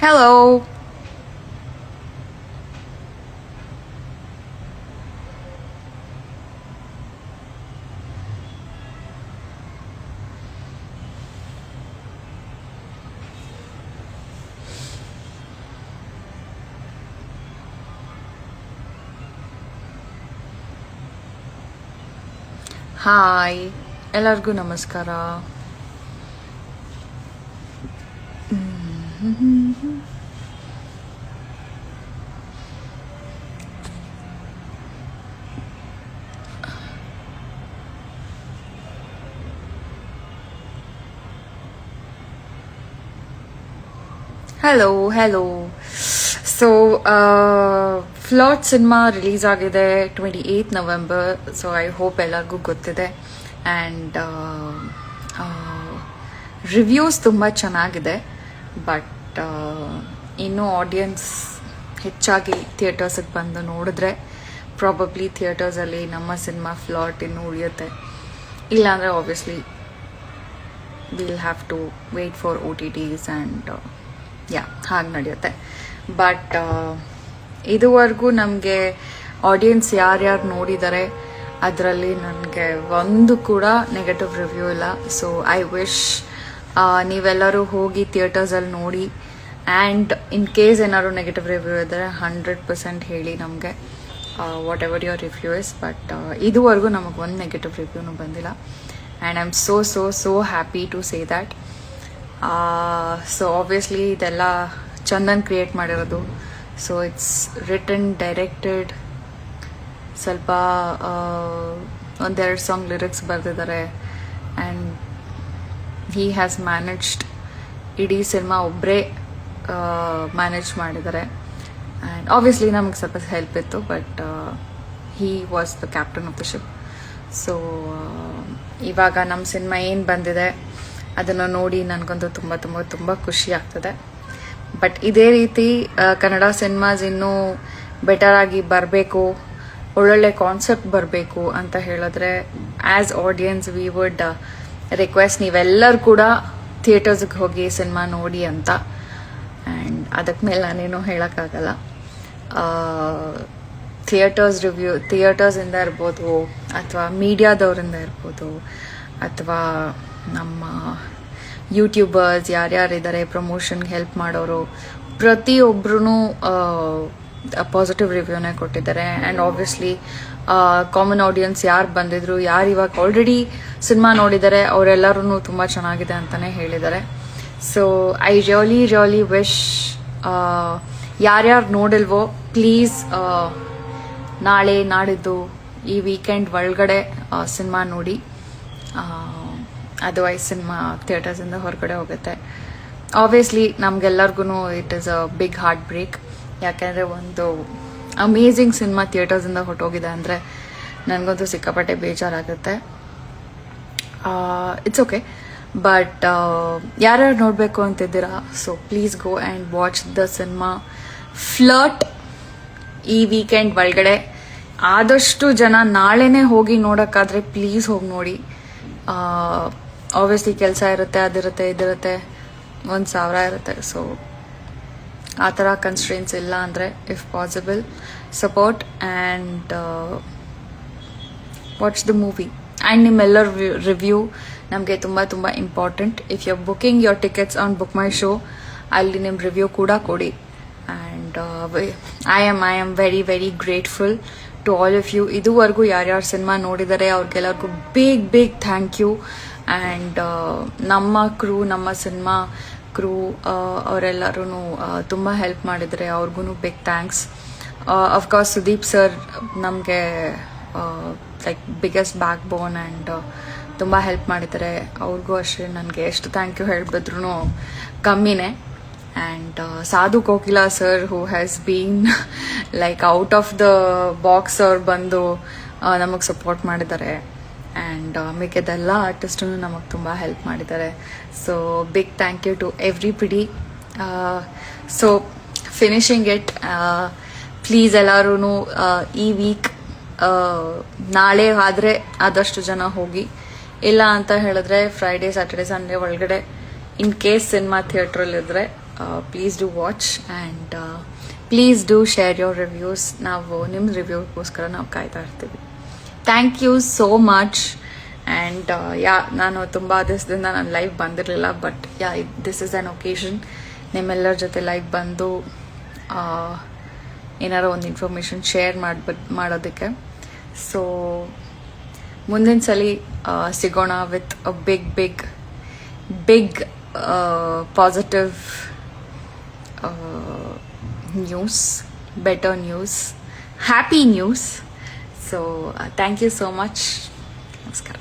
Hello. Hi ಎಲ್ಲರಿಗೂ ನಮಸ್ಕಾರ. Hello. So flat cinema release ಆಗಿದೆ 28 ನವೆಂಬರ್. ಸೊ ಐ ಹೋಪ್ ಎಲ್ಲರಿಗೂ ಗೊತ್ತಿದೆ. ಆ್ಯಂಡ್ ರಿವ್ಯೂಸ್ ತುಂಬ ಚೆನ್ನಾಗಿದೆ. ಬಟ್ ಇನ್ನೂ ಆಡಿಯನ್ಸ್ ಹೆಚ್ಚಾಗಿ ಥಿಯೇಟರ್ಸಿಗೆ ಬಂದು ನೋಡಿದ್ರೆ ಪ್ರಾಬಬ್ಲಿ ಥಿಯೇಟರ್ಸಲ್ಲಿ ನಮ್ಮ ಸಿನಿಮಾ ಫ್ಲಾಟ್ ಇನ್ನೂ ಉಳಿಯುತ್ತೆ. ಇಲ್ಲಾಂದರೆ obviously will have to wait for OTTs and ಹಾಗೆ ನಡೆಯುತ್ತೆ. ಬಟ್ ಇದುವರೆಗೂ ನಮಗೆ ಆಡಿಯನ್ಸ್ ಯಾರ್ಯಾರು ನೋಡಿದ್ದಾರೆ ಅದರಲ್ಲಿ ನನಗೆ ಒಂದು ಕೂಡ ನೆಗೆಟಿವ್ ರಿವ್ಯೂ ಇಲ್ಲ. ಸೊ ಐ ವಿಶ್ ನೀವೆಲ್ಲರೂ ಹೋಗಿ ಥಿಯೇಟರ್ಸಲ್ಲಿ ನೋಡಿ. ಆ್ಯಂಡ್ ಇನ್ ಕೇಸ್ ಏನಾದ್ರು ನೆಗೆಟಿವ್ ರಿವ್ಯೂ ಇದ್ದರೆ 100% ಹೇಳಿ ನಮಗೆ, whatever your review is. But ಇದುವರೆಗೂ ನಮಗೆ ಒಂದು ನೆಗೆಟಿವ್ ರಿವ್ಯೂನು ಬಂದಿಲ್ಲ. And I am so happy to say that. So obviously ಇದೆಲ್ಲ ಚಂದನ್ ಕ್ರಿಯೇಟ್ ಮಾಡಿರೋದು. ಸೊ ಇಟ್ಸ್ ರಿಟನ್, ಡೈರೆಕ್ಟೆಡ್, ಸ್ವಲ್ಪ ಒಂದೆರಡು ಸಾಂಗ್ ಲಿರಿಕ್ಸ್ ಬರೆದಿದ್ದಾರೆ. ಆ್ಯಂಡ್ ಹೀ ಹ್ಯಾಸ್ ಮ್ಯಾನೇಜ್ಡ್ ಇಡೀ ಸಿನಿಮಾ ಒಬ್ಬರೇ ಮ್ಯಾನೇಜ್ ಮಾಡಿದ್ದಾರೆ. ಆ್ಯಂಡ್ ಆಬ್ವಿಯಸ್ಲಿ ನಮಗೆ ಸ್ವಲ್ಪ ಹೆಲ್ಪ್ ಇತ್ತು, but he was the captain of the ship. So ಇವಾಗ ನಮ್ಮ ಸಿನಿಮಾ ಏನು ಬಂದಿದೆ ಅದನ್ನು ನೋಡಿ ನನಗಂತೂ ತುಂಬ ತುಂಬ ತುಂಬ ಖುಷಿ ಆಗ್ತದೆ. ಬಟ್ ಇದೇ ರೀತಿ ಕನ್ನಡ ಸಿನಿಮಾಸ್ ಇನ್ನೂ ಬೆಟರ್ ಆಗಿ ಬರಬೇಕು, ಒಳ್ಳೊಳ್ಳೆ ಕಾನ್ಸೆಪ್ಟ್ ಬರಬೇಕು ಅಂತ ಹೇಳಿದ್ರೆ as audience we would request ನೀವೆಲ್ಲರೂ ಕೂಡ ಥಿಯೇಟರ್ಸ್ಗೆ ಹೋಗಿ ಸಿನಿಮಾ ನೋಡಿ ಅಂತ. ಆ್ಯಂಡ್ ಅದಕ್ಕೆ ಮೇಲೆ ನಾನೇನು ಹೇಳೋಕ್ಕಾಗಲ್ಲ. ಥಿಯೇಟರ್ಸಿಂದ ಇರ್ಬೋದು, ಅಥವಾ ಮೀಡಿಯಾದವರಿಂದ ಇರ್ಬೋದು, ಅಥವಾ ನಮ್ಮ ಯೂಟ್ಯೂಬರ್ಸ್ ಯಾರ್ಯಾರಿದ್ದಾರೆ ಪ್ರಮೋಷನ್ಗೆ ಹೆಲ್ಪ್ ಮಾಡೋರು, ಪ್ರತಿಯೊಬ್ಬರೂ ಪಾಸಿಟಿವ್ ರಿವ್ಯೂನೇ ಕೊಟ್ಟಿದ್ದಾರೆ. ಆ್ಯಂಡ್ ಆಬ್ವಿಯಸ್ಲಿ ಕಾಮನ್ ಆಡಿಯನ್ಸ್ ಯಾರು ಬಂದಿದ್ರು, ಯಾರು ಇವಾಗ ಆಲ್ರೆಡಿ ಸಿನಿಮಾ ನೋಡಿದ್ದಾರೆ ಅವರೆಲ್ಲರೂ ತುಂಬ ಚೆನ್ನಾಗಿದೆ ಅಂತಲೇ ಹೇಳಿದ್ದಾರೆ. ಸೊ ಐ ರಿಯಲಿ ವಿಶ್ ಯಾರ್ಯಾರು ನೋಡಿಲ್ವೋ ಪ್ಲೀಸ್ ನಾಳೆ ನಾಡಿದ್ದು ಈ ವೀಕೆಂಡ್ ಒಳಗಡೆ ಸಿನಿಮಾ ನೋಡಿ. ಅದರ್ವೈಸ್ ಸಿನಿಮಾ ಥಿಯೇಟರ್ಸಿಂದ ಹೊರಗಡೆ ಹೋಗುತ್ತೆ. ಆಬ್ವಿಯಸ್ಲಿ ನಮಗೆಲ್ಲರಿಗೂ it is a big heart break. ಯಾಕೆಂದರೆ ಒಂದು ಅಮೇಝಿಂಗ್ ಸಿನಿಮಾ ಥಿಯೇಟರ್ಸಿಂದ ಹೊರಟೋಗಿದೆ ಅಂದರೆ ನನಗಂತೂ ಸಿಕ್ಕಾಪಟ್ಟೆ ಬೇಜಾರಾಗುತ್ತೆ. It's okay. ಬಟ್ ಯಾರ್ಯಾರು ನೋಡಬೇಕು ಅಂತಿದ್ದೀರಾ, so please go and watch the cinema Flirt ಈ ವೀಕೆಂಡ್ ಒಳಗಡೆ. ಆದಷ್ಟು ಜನ ನಾಳೆನೇ ಹೋಗಿ ನೋಡೋಕ್ಕಾದ್ರೆ ಪ್ಲೀಸ್ ಹೋಗಿ ನೋಡಿ. ಆಬ್ವಿಯಸ್ಲಿ ಕೆಲಸ ಇರುತ್ತೆ, ಅದಿರುತ್ತೆ, ಇದಿರುತ್ತೆ, 1,000 ಇರುತ್ತೆ. ಸೊ ಆ ಥರ ಕನ್ಸ್ಟ್ರೇನ್ಸ್ ಇಲ್ಲ ಅಂದರೆ if possible support and watch the movie. And ನಿಮ್ಮೆಲ್ಲರ ರಿವ್ಯೂ ನಮಗೆ ತುಂಬ ತುಂಬ important. If you are booking your tickets on Book My Show, ಅಲ್ಲಿ ನಿಮ್ಮ ರಿವ್ಯೂ ಕೂಡ ಕೊಡಿ. And I am very grateful to all of you. ಇದುವರೆಗೂ ಯಾರ್ಯಾರು ಸಿನಿಮಾ ನೋಡಿದ್ದಾರೆ ಅವ್ರಿಗೆಲ್ಲರಿಗೂ ಬಿಗ್ ಥ್ಯಾಂಕ್ ಯು. ಆ್ಯಂಡ್ ನಮ್ಮ ಸಿನಿಮಾ ಕ್ರೂ ಅವರೆಲ್ಲರೂ ತುಂಬ ಹೆಲ್ಪ್ ಮಾಡಿದರೆ ಅವ್ರಿಗೂ big thanks. Of course Sudeep sir ನಮಗೆ like biggest backbone and ತುಂಬ ಹೆಲ್ಪ್ ಮಾಡಿದ್ದಾರೆ. ಅವ್ರಿಗೂ ಅಷ್ಟೇ ನನಗೆ ಎಷ್ಟು ಥ್ಯಾಂಕ್ ಯು ಹೇಳಿದ್ರು ಕಮ್ಮಿನೇ. ಆ್ಯಂಡ್ ಸಾಧು Kokila sir who has been like out of the box ಅವ್ರು ಬಂದು ನಮಗೆ ಸಪೋರ್ಟ್ ಮಾಡಿದ್ದಾರೆ. ಆ್ಯಂಡ್ ಮಿಕ್ಕಿದೆಲ್ಲ ಆರ್ಟಿಸ್ಟೂ ನಮಗೆ ತುಂಬ ಹೆಲ್ಪ್ ಮಾಡಿದ್ದಾರೆ. So big thank you to everybody. So finishing it, please ಎಲ್ಲರೂ ಈ ವೀಕ್ ನಾಳೆ ಆದರೆ ಆದಷ್ಟು ಜನ ಹೋಗಿ. ಇಲ್ಲ ಅಂತ ಹೇಳಿದ್ರೆ ಫ್ರೈಡೇ, ಸ್ಯಾಟರ್ಡೆ, ಸಂಡೇ ಒಳಗಡೆ ಇನ್ ಕೇಸ್ ಸಿನಿಮಾ ಥಿಯೇಟ್ರಲ್ಲಿದ್ದರೆ please do watch and please do share your reviews. ನಾವು ನಿಮ್ಮ ರಿವ್ಯೂಗೋಸ್ಕರ ನಾವು ಕಾಯ್ತಾ ಇರ್ತೀವಿ. Thank you so much. And ನಾನು ತುಂಬ ದಿವಸದಿಂದ ನಾನು ಲೈವ್ ಬಂದಿರಲಿಲ್ಲ, but this is an occasion ನಿಮ್ಮೆಲ್ಲರ ಜೊತೆ ಲೈವ್ ಬಂದು ಏನಾರೋ ಒಂದು ಇನ್ಫಾರ್ಮೇಷನ್ ಶೇರ್ ಮಾಡೋದಕ್ಕೆ. ಸೊ ಮುಂದಿನ ಸಲ ಸಿಗೋಣ with a big positive news, better news, happy news. So thank you so much. ನಮಸ್ಕಾರ.